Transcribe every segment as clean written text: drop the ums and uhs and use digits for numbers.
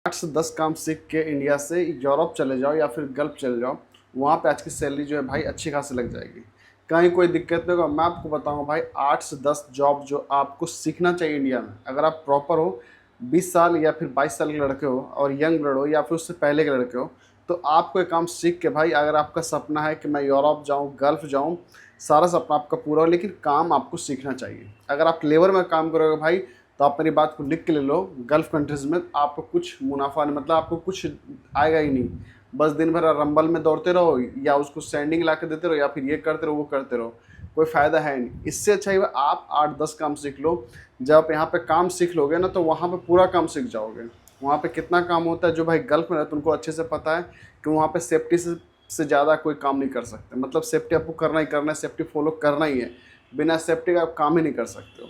8 से 10 काम सीख के इंडिया से यूरोप चले जाओ या फिर गल्फ चले जाओ। वहाँ पे आज की सैलरी जो है भाई अच्छी खासी लग जाएगी। कहीं कोई दिक्कत नहीं होगा। मैं आपको बताऊँ भाई, 8 से 10 जॉब जो आपको सीखना चाहिए इंडिया में। अगर आप प्रॉपर हो, 20 साल या फिर 22 साल के लड़के हो और यंग ब्लड हो या फिर उससे पहले के लड़के हो, तो आपको ये काम सीख के भाई, अगर आपका सपना है कि मैं यूरोप जाऊँ, गल्फ जाऊँ, सारा सपना आपका पूरा हो, लेकिन काम आपको सीखना चाहिए। अगर आप लेबर में काम करोगे भाई, तो आप मेरी बात को लिख के ले लो, गल्फ कंट्रीज़ में आपको कुछ मुनाफा नहीं, मतलब आपको कुछ आएगा ही नहीं। बस दिन भर रंबल में दौड़ते रहो या उसको सैंडिंग ला के देते रहो या फिर ये करते रहो वो करते रहो, कोई फ़ायदा है नहीं। इससे अच्छा ही आप 8-10 काम सीख लो। जब आप यहाँ पे काम सीख लोगे ना, तो वहाँ पे पूरा काम सीख जाओगे। वहाँ पे कितना काम होता है, जो भाई गल्फ में रहते उनको अच्छे से पता है कि वहाँ पे सेफ्टी से ज़्यादा कोई काम नहीं कर सकते। मतलब सेफ्टी आपको करना ही करना है, सेफ्टी फॉलो करना ही है। बिना सेफ्टी का आप काम ही नहीं कर सकते हो।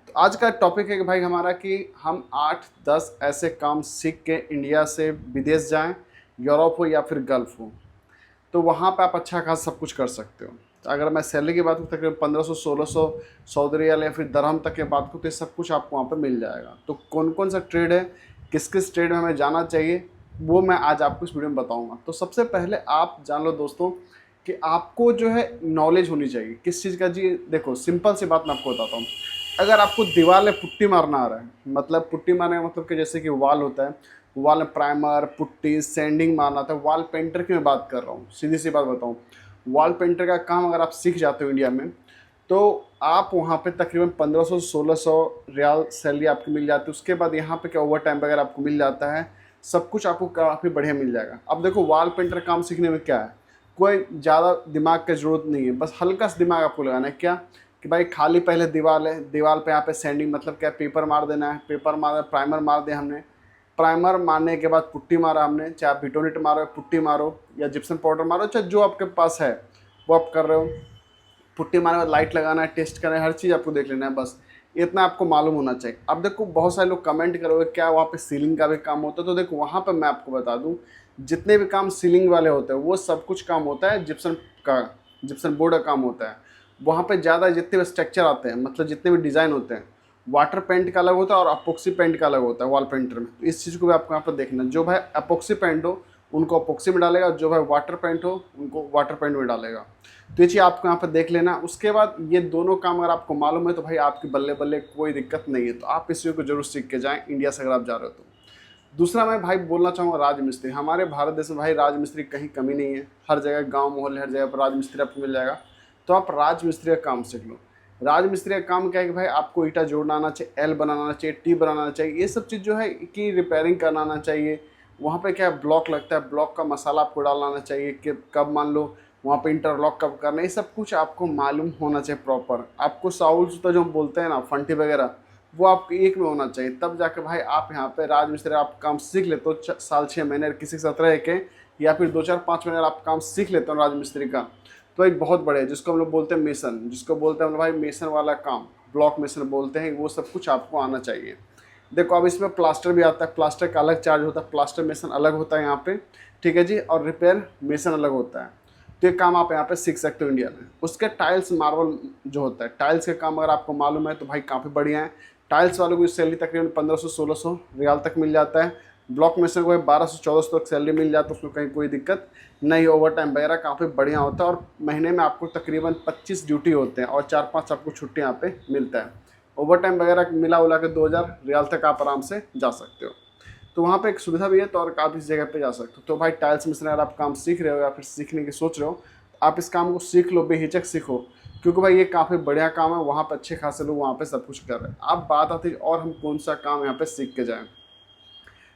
तो आज का टॉपिक है कि भाई हमारा, कि हम 8-10 ऐसे काम सीख के इंडिया से विदेश जाएं, यूरोप हो या फिर गल्फ हो, तो वहाँ पे आप अच्छा खासा सब कुछ कर सकते हो। तो अगर मैं सैलरी की बात करूँ, तकरीबन 1500-1600 सऊदी रियाल या फिर दरहम तक की बात करूँ, तो ये सब कुछ आपको वहाँ पे मिल जाएगा। तो कौन कौन सा ट्रेड है, किस किस ट्रेड में हमें जाना चाहिए, वो मैं आज आपको इस वीडियो में बताऊँगा। तो सबसे पहले आप जान लो दोस्तों कि आपको जो है नॉलेज होनी चाहिए किस चीज़ का। जी देखो, सिंपल सी बात मैं आपको बताता हूँ। अगर आपको दीवार में पुट्टी मारना आ रहा है, मतलब पुट्टी मारने का मतलब कि जैसे कि वॉल होता है, वॉल में प्राइमर, पुट्टी, सैंडिंग मारना था, वॉल पेंटर की मैं बात कर रहा हूँ। सीधी सी बात बताऊँ, वॉल पेंटर का काम अगर आप सीख जाते हो इंडिया में, तो आप वहाँ पे तकरीबन 1500-1600 रियाल सैलरी आपकी मिल जाती है। उसके बाद यहाँ पे क्या ओवर टाइम वगैरह आपको मिल जाता है, सब कुछ आपको काफ़ी बढ़िया मिल जाएगा। अब देखो, वॉल पेंटर काम सीखने में क्या है, कोई ज़्यादा दिमाग की ज़रूरत नहीं है। बस हल्का सा दिमाग आपको लगाना है। क्या कि भाई, खाली पहले दीवार है, दीवार पे यहाँ पे सैंडिंग, मतलब क्या, पेपर मार देना है। पेपर मार, प्राइमर मार दिया हमने। प्राइमर मारने के बाद पुट्टी मारा हमने, चाहे आप बिटोनिट मारो, पुट्टी मारो या जिप्सम पाउडर मारो, चाहे जो आपके पास है वो आप कर रहे हो। पुट्टी मारने के बाद लाइट लगाना है, टेस्ट करना है, हर चीज़ आपको देख लेना है। बस इतना आपको मालूम होना चाहिए। अब देखो, बहुत सारे लोग कमेंट करोगे क्या वहाँ पे सीलिंग का भी काम होता है, तो देखो वहाँ पे मैं आपको बता दूँ, जितने भी काम सीलिंग वाले होते हैं वो सब कुछ काम होता है जिप्सम का, जिप्सम बोर्ड का काम होता है। वहाँ पे ज़्यादा जितने भी स्ट्रक्चर आते हैं, मतलब जितने भी डिज़ाइन होते हैं, वाटर पेंट का अलग होता है और अपोक्सी पेंट का अलग होता है वॉल पेंटर में। तो इस चीज़ को भी आपको यहाँ पर देखना है। जो भाई अपोक्सी पेंट हो उनको अपोक्सी में डालेगा, जो भाई वाटर पेंट हो उनको वाटर पेंट में डालेगा। तो ये चीज़ आपको यहाँ पर देख लेना। उसके बाद ये दोनों काम अगर आपको मालूम है, तो भाई आपकी बल्ले बल्ले कोई दिक्कत नहीं है। तो आप इस चीज़ को जरूर सीख के जाएँ इंडिया से अगर आप जा रहे हो तो। दूसरा मैं भाई बोलना चाहूँगा, राजमिस्त्री। हमारे भारत देश में भाई राजमिस्त्री कहीं कमी नहीं है। हर जगह गांव मोहल्ले हर जगह पर राजमिस्त्री आपको मिल जाएगा। तो आप राजमिस्त्री का काम सीख लो। राजमिस्त्री का काम क्या है कि भाई आपको ईंटा जोड़ना आना चाहिए, एल बनाना चाहिए, टी बनाना चाहिए, ये सब चीज़ जो है कि रिपेयरिंग करना आना चाहिए। वहाँ पे क्या ब्लॉक लगता है, ब्लॉक का मसाला आपको डालना आना चाहिए कि कब मान लो वहाँ पे इंटरलॉक कब करना है, ये सब कुछ आपको मालूम होना चाहिए प्रॉपर। आपको साउल जूता जो हम बोलते हैं ना, फंटी वगैरह, वो आपको एक में होना चाहिए। तब जाकर भाई आप यहाँ पे राजमिस्त्री आप काम सीख लेते हो। साल 6 महीने, किसी के साथ रह के, या फिर 2-4-5 महीने आप काम सीख लेते हो राजमिस्त्री का, तो एक बहुत बड़े, जिसको हम लोग बोलते हैं मेसन, जिसको बोलते हैं हम लोग भाई मेसन वाला काम, ब्लॉक मेसन बोलते हैं, वो सब कुछ आपको आना चाहिए। देखो, अब इसमें प्लास्टर भी आता है। प्लास्टर का अलग चार्ज होता है, प्लास्टर मेसन अलग होता है यहाँ पे, ठीक है जी, और रिपेयर मेसन अलग होता है। तो ये काम आप यहाँ पे सीख सकते हो इंडिया में। उसके टाइल्स मार्बल जो होता है, टाइल्स के काम अगर आपको मालूम है तो भाई काफ़ी बढ़िया है। टाइल्स वालों की सैलरी तकरीबन 1500-1600 रियाल तक मिल जाता है। ब्लॉक में से कोई 1200-1400 तक सैलरी मिल जाता है, उसमें कहीं कोई दिक्कत नहीं। ओवर टाइम वगैरह काफ़ी बढ़िया होता है, और महीने में आपको तकरीबन 25 ड्यूटी होते हैं और 4-5 आपको छुट्टी यहाँ पे मिलता है। ओवर टाइम वगैरह मिला उला के 2000 रियाल तक आप आराम से जा सकते हो। तो वहाँ पे एक सुविधा भी है, तो और आप इस जगह पे जा सकते हो। तो भाई टाइल्स मिस्त्री अगर आप काम सीख रहे हो या फिर सीखने की सोच रहे हो, तो आप इस काम को सीख लो, बेहिचक सीखो, क्योंकि भाई ये काफ़ी बढ़िया काम है। वहाँ पे अच्छे खासे लोग वहाँ पे सब कुछ कर रहे हैं। अब बात आती है और हम कौन सा काम यहाँ पे सीख के जाएँ।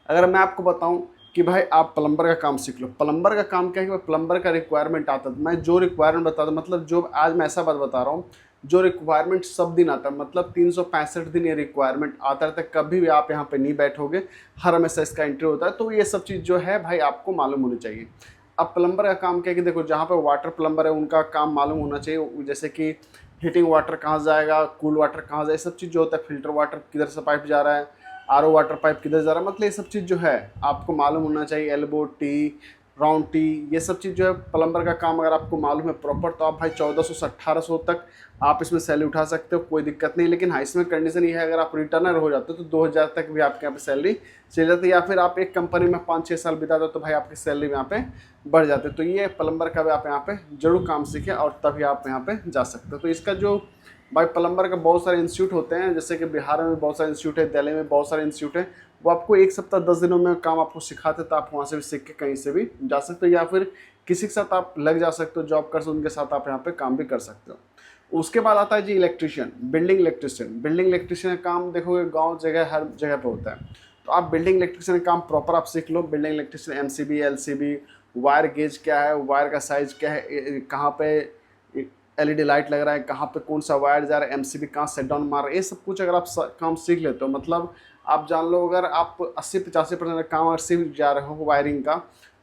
अगर मैं आपको बताऊं कि भाई आप प्लम्बर का काम सीख लो। प्लम्बर का काम क्या है कि प्लम्बर का रिक्वायरमेंट आता है, मैं जो रिक्वायरमेंट बता दूँ, मतलब जो आज मैं ऐसा बात बता रहा हूँ, जो रिक्वायरमेंट सब दिन आता है, मतलब 365 दिन ये रिक्वायरमेंट आता रहता है। कभी भी आप यहाँ पे नहीं बैठोगे, हर हमेशा इसका एंट्री होता है। तो ये सब चीज़ जो है भाई आपको मालूम होनी चाहिए। अब प्लम्बर का काम क्या है कि देखो, जहाँ पे वाटर प्लम्बर है उनका काम मालूम होना चाहिए, जैसे कि हीटिंग वाटर कहाँ जाएगा, कूल वाटर कहाँ जाए, सब चीज़ जो होता है, फिल्टर वाटर किधर से पाइप जा रहा है, आरओ वाटर पाइप किधर जा रहा है, मतलब ये सब चीज़ जो है आपको मालूम होना चाहिए। एल्बो, टी, राउंड टी, ये सब चीज़ जो है प्लम्बर का काम अगर आपको मालूम है प्रॉपर, तो आप भाई 1400 से 1800 तक आप इसमें सैलरी उठा सकते हो, कोई दिक्कत नहीं। लेकिन हाँ, इसमें कंडीशन ये है, अगर आप रिटर्नर हो जाते हो तो 2000 तक भी आपके यहाँ पे सैलरी चली जाती है, या फिर आप एक कंपनी में 5-6 साल बिता दो तो भाई आपकी सैलरी यहाँ पे बढ़ जाती है। तो ये प्लम्बर का भी आप यहाँ पे जरूर काम सीखें और तभी आप यहाँ पे जा सकते हो। तो इसका जो भाई प्लम्बर का बहुत सारे इंस्टीट्यूट होते हैं, जैसे कि बिहार में बहुत सारे इंस्टीट्यूट है, दिल्ली में बहुत सारे इंस्टीट्यूट है, वो आपको 1 सप्ताह 10 दिनों में काम आपको सिखाते, तो आप वहाँ से भी सीख के कहीं से भी जा सकते हो, या फिर किसी के साथ आप लग जा सकते हो जॉब कर सकते हो, उनके साथ आप यहाँ पे काम भी कर सकते हो। उसके बाद आता है ji electrician, building electrician. Building electrician का काम देखोगे गाँव जगह हर जगह पर होता है, तो आप बिल्डिंग इलेक्ट्रिशियन का काम प्रॉपर आप सीख लो। Building electrician MCB, LCB, wire gauge क्या है, वायर का साइज क्या है, कहाँ पे एलईडी लाइट लग रहा है, कहाँ पे कौन सा वायर जा रहा है, एमसीबी कहाँ सेट डाउन मार रहा है, ये सब कुछ अगर आप काम सीख लेते हो, मतलब आप जान लो अगर आप 80-85% काम अगर सीख जा रहे हो वायरिंग का,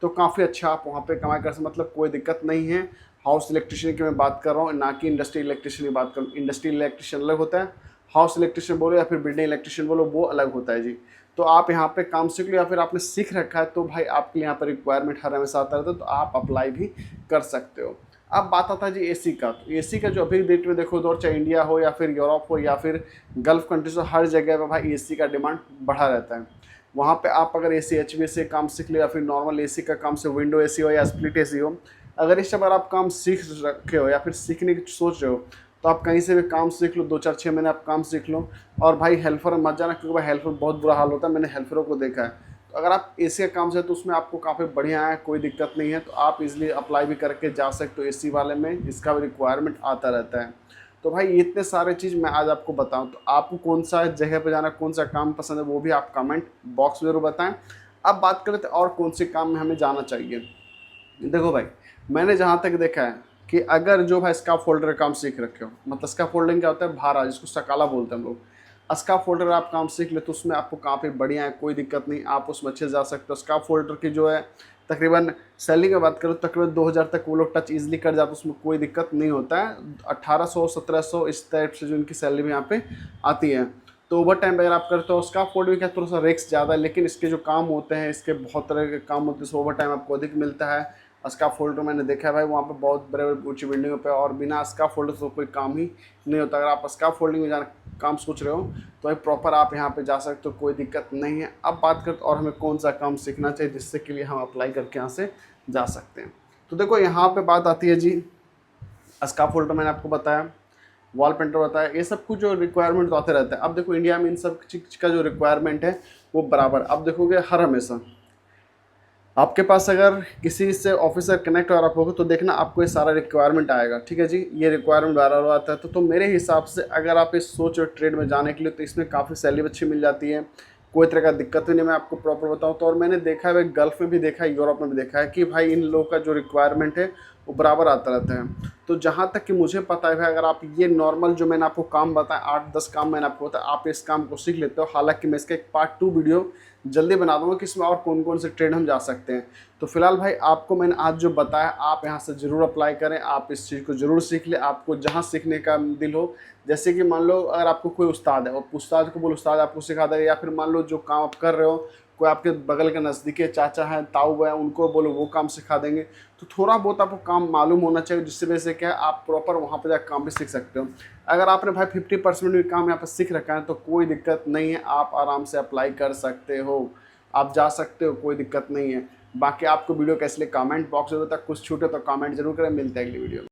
तो काफ़ी अच्छा आप वहाँ पे कमाई कर सकते, मतलब कोई दिक्कत नहीं है। हाउस इलेक्ट्रिशियन की मैं बात कर रहा हूँ, ना कि इंडस्ट्री इलेक्ट्रिशियन की बात कर रहा हूँ। इंडस्ट्री इलेक्ट्रिशियन अलग होता है, हाउस इलेक्ट्रिशियन बोलो या फिर बिल्डिंग इलेक्ट्रिशियन बोलो, वो अलग होता है जी। तो आप यहाँ पे काम सीख लो, या फिर आपने सीख रखा है तो भाई आपके यहाँ पर रिक्वायरमेंट हर हमेशा आता रहता है, तो आप अप्लाई भी कर सकते हो। अब बात आता है जी एसी का। तो एसी का जो अभी डेट में देखो तो चाहे इंडिया हो या फिर यूरोप हो या फिर गल्फ कंट्रीज हो, हर जगह पे भाई एसी का डिमांड बढ़ा रहता है। वहाँ पे आप अगर एसी एचवी से काम सीख लो, या फिर नॉर्मल एसी का काम से विंडो एसी हो या स्प्लिट एसी हो, अगर इस बार आप काम सीख रखे हो या फिर सीखने की सोच रहे हो, तो आप कहीं से भी काम सीख लो, 2-4-6 महीने आप काम सीख लो। और भाई हेल्पर मत जाना, क्योंकि भाई हेल्पर बहुत बुरा हाल होता है, मैंने हेल्परों को देखा है। तो अगर आप एसी का काम से तो उसमें आपको काफ़ी बढ़िया है, कोई दिक्कत नहीं है, तो आप इजीली अप्लाई भी करके जा सकते हो एसी वाले में, इसका भी रिक्वायरमेंट आता रहता है। तो भाई इतने सारे चीज़ मैं आज आपको बताऊं, तो आपको कौन सा जगह पे जाना, कौन सा काम पसंद है, वो भी आप कमेंट बॉक्स में जरूर बताएं। अब बात करें तो और कौन से काम में हमें जाना चाहिए। देखो भाई, मैंने जहाँ तक देखा है कि अगर जो भाई स्काफ फोल्डर का काम सीख रखे हो, मतलब स्काफ फोल्डिंग क्या होता है, भारा, जिसको सकाला बोलते हैं हम लोग, स्काफ फोल्डर आप काम सीख ले तो उसमें आपको काफ़ी बढ़िया है, कोई दिक्कत नहीं, आप उसमें अच्छे से जा सकते हो। स्काफ फोल्डर की जो है तकरीबन सैलरी की बात करूँ, तकरीबन 2000 तक वो लोग टच ईजिली कर जाते, उसमें कोई दिक्कत नहीं होता है। 1800-1700 इस टाइप से जो उनकी सैलरी भी यहाँ पे आती है। तो ओवर टाइम अगर आप करते हो, स्काफ फोल्डर का थोड़ा सा रिस्क ज़्यादा है, लेकिन इसके जो काम होते हैं, इसके बहुत तरह के काम होते हैं, ओवर टाइम आपको अधिक मिलता है। स्काफ फोल्डर मैंने देखा है भाई, वहाँ पे बहुत बड़े बड़े ऊंची बिल्डिंगों पे, और बिना स्काफ फोल्डर से कोई काम ही नहीं होता। अगर आप स्काफ फोल्डिंग में जाना काम सोच रहे हो तो भाई प्रॉपर आप यहाँ पे जा सकते हो, कोई दिक्कत नहीं है। अब बात करते और हमें कौन सा काम सीखना चाहिए जिससे के लिए हम अप्लाई करके यहाँ से जा सकते हैं। तो देखो यहाँ पे बात आती है जी, स्काफ फोल्डर मैंने आपको बताया, वॉल पेंटर बताया, ये सब कुछ जो रिक्वायरमेंट तो आते रहते हैं। अब देखो इंडिया में इन सब चीज़ का जो रिक्वायरमेंट है वो बराबर, अब देखोगे हर हमेशा आपके पास अगर किसी से ऑफिसर कनेक्ट हो रहा होगा तो देखना आपको ये सारा रिक्वायरमेंट आएगा, ठीक है जी, ये रिक्वायरमेंट बार बार आता है। तो मेरे हिसाब से अगर आप इस सोच और ट्रेड में जाने के लिए, तो इसमें काफ़ी सैलरी अच्छी मिल जाती है, कोई तरह का दिक्कत भी नहीं। मैं आपको प्रॉपर बताऊँ तो, और मैंने देखा है गल्फ़ में भी देखा है, यूरोप में भी देखा है कि भाई इन लोगों का जो रिक्वायरमेंट है वो बराबर आता रहता है। तो जहाँ तक कि मुझे पता है भाई, अगर आप ये नॉर्मल जो मैंने आपको काम बताया, 8-10 काम मैंने आपको बताया, आप इस काम को सीख लेते हो। हालांकि मैं इसका एक पार्ट 2 वीडियो जल्दी बना दूंगा कि इसमें और कौन कौन से ट्रेड हम जा सकते हैं। तो फिलहाल भाई आपको मैंने आज जो बताया, आप यहाँ से ज़रूर अप्लाई करें, आप इस चीज़ को ज़रूर सीख लें, आपको जहाँ सीखने का दिल हो। जैसे कि मान लो अगर आपको कोई उस्ताद है और उस्ताद को बोलो उस्ताद आपको सिखा देगा, या फिर मान लो जो काम आप कर रहे हो कोई आपके बगल के नज़दीकी चाचा हैं, ताऊ हैं, उनको बोलो वो काम सिखा देंगे। तो थोड़ा बहुत आपको काम मालूम होना चाहिए, जिससे वजह से क्या है आप प्रॉपर वहाँ पर जाकर काम भी सीख सकते हो। अगर आपने भाई 50% भी काम यहाँ पर सीख रखा है तो कोई दिक्कत नहीं है, आप आराम से अप्लाई कर सकते हो, आप जा सकते हो, कोई दिक्कत नहीं है। बाकी आपको वीडियो कैसे लगे कमेंट बॉक्स में तक कुछ छूटे तो कमेंट जरूर करें। मिलते हैं अगली वीडियो में।